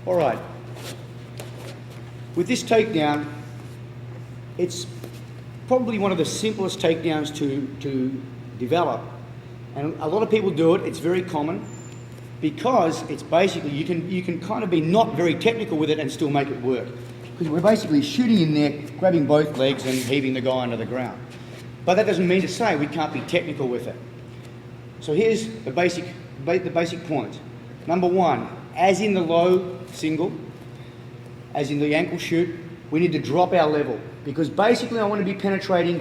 All right. With this takedown, it's probably one of the simplest takedowns to develop. And a lot of people do it. It's very common because it's basically, you can kind of be not very technical with it and still make it work. Because we're basically shooting in there, grabbing both legs and heaving the guy onto the ground. But that doesn't mean to say we can't be technical with it. So here's the basic points. Number one, as in the low single, as in the ankle shoot, we need to drop our level because basically I want to be penetrating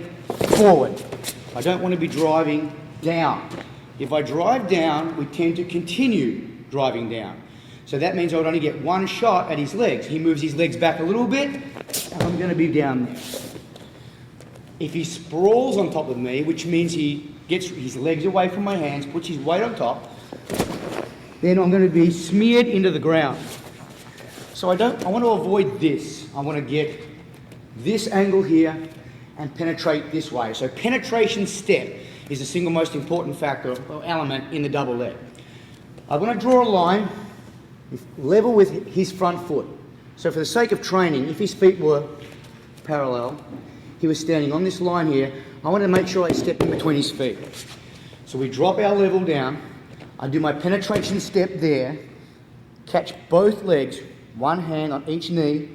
forward. I don't want to be driving down. If I drive down, we tend to continue driving down. So that means I would only get one shot at his legs. He moves his legs back a little bit, and I'm going to be down there. If he sprawls on top of me, which means he gets his legs away from my hands, puts his weight on top, then I'm going to be smeared into the ground. So I want to avoid this. I want to get this angle here and penetrate this way. So penetration step is the single most important factor or element in the double leg. I want to draw a line level with his front foot. So for the sake of training, if his feet were parallel, he was standing on this line here, I want to make sure I step in between his feet. So we drop our level down, I do my penetration step there, catch both legs, one hand on each knee.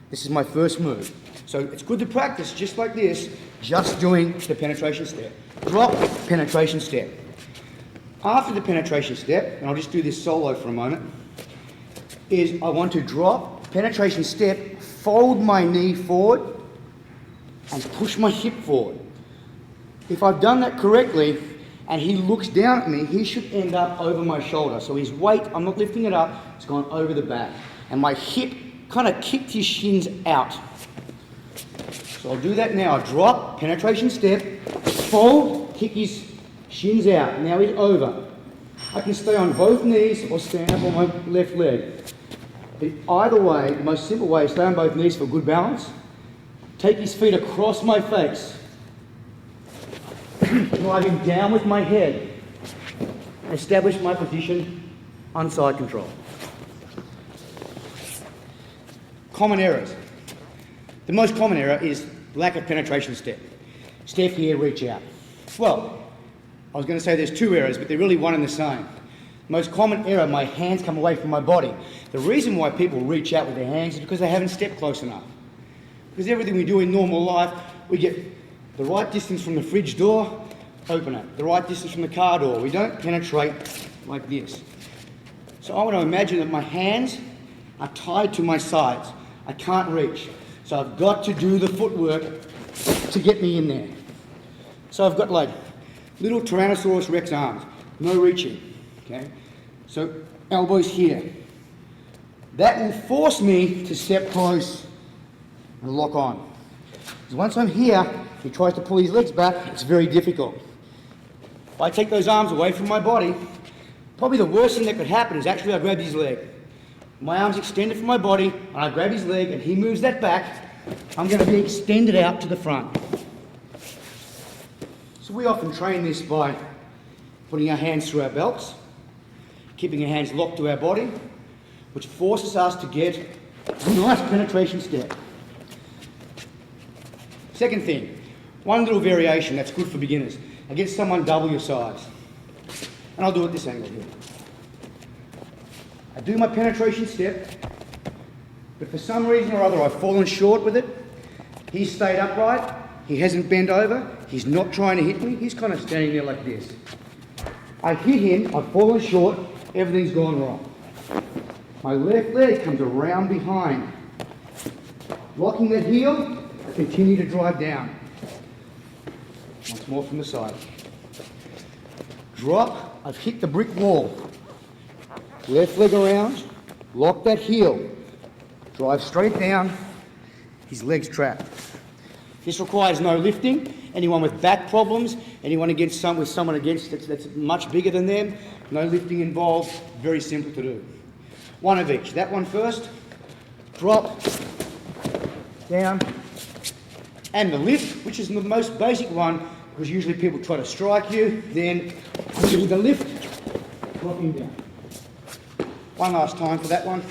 This is my first move. So it's good to practice just like this, just doing the penetration step. Drop, penetration step. After the penetration step, and I'll just do this solo for a moment, is I want to drop, penetration step, fold my knee forward, and push my hip forward. If I've done that correctly, and he looks down at me, he should end up over my shoulder. So his weight, I'm not lifting it up, it's gone over the back. And my hip kind of kicked his shins out. So I'll do that now. I drop, penetration step, fold, kick his shins out. Now he's over. I can stay on both knees or stand up on my left leg. Either way, the most simple way is stay on both knees for good balance. Take his feet across my face. Drive him down with my head. Establish my position on side control. Common errors. The most common error is lack of penetration step. Step here, reach out. Well, I was going to say there's two errors, but they're really one and the same. Most common error, my hands come away from my body. The reason why people reach out with their hands is because they haven't stepped close enough. Because everything we do in normal life, we get the right distance from the fridge door, open it. The right distance from the car door. We don't penetrate like this. So I want to imagine that my hands are tied to my sides. I can't reach. So I've got to do the footwork to get me in there. So I've got like little Tyrannosaurus Rex arms, no reaching, okay? So elbows here. That will force me to step close and lock on. Because once I'm here, he tries to pull his legs back, it's very difficult. If I take those arms away from my body, probably the worst thing that could happen is actually I grab his leg. My arm's extended from my body, and I grab his leg, and he moves that back. I'm going to be extended out to the front. So we often train this by putting our hands through our belts, keeping our hands locked to our body, which forces us to get a nice penetration step. Second thing, one little variation that's good for beginners. Against someone double your size. And I'll do it this angle here. I do my penetration step, but for some reason or other I've fallen short with it. He's stayed upright, he hasn't bent over, he's not trying to hit me, he's kind of standing there like this. I hit him, I've fallen short, everything's gone wrong. My left leg comes around behind. Locking that heel, I continue to drive down. Once more from the side. Drop, I've hit the brick wall. Left leg around, lock that heel. Drive straight down, his leg's trapped. This requires no lifting. Anyone with back problems, anyone with someone against that's much bigger than them, no lifting involved, very simple to do. One of each. That one first, drop, down, and the lift, which is the most basic one, because usually people try to strike you, then give you the lift, drop him down. One last time for that one.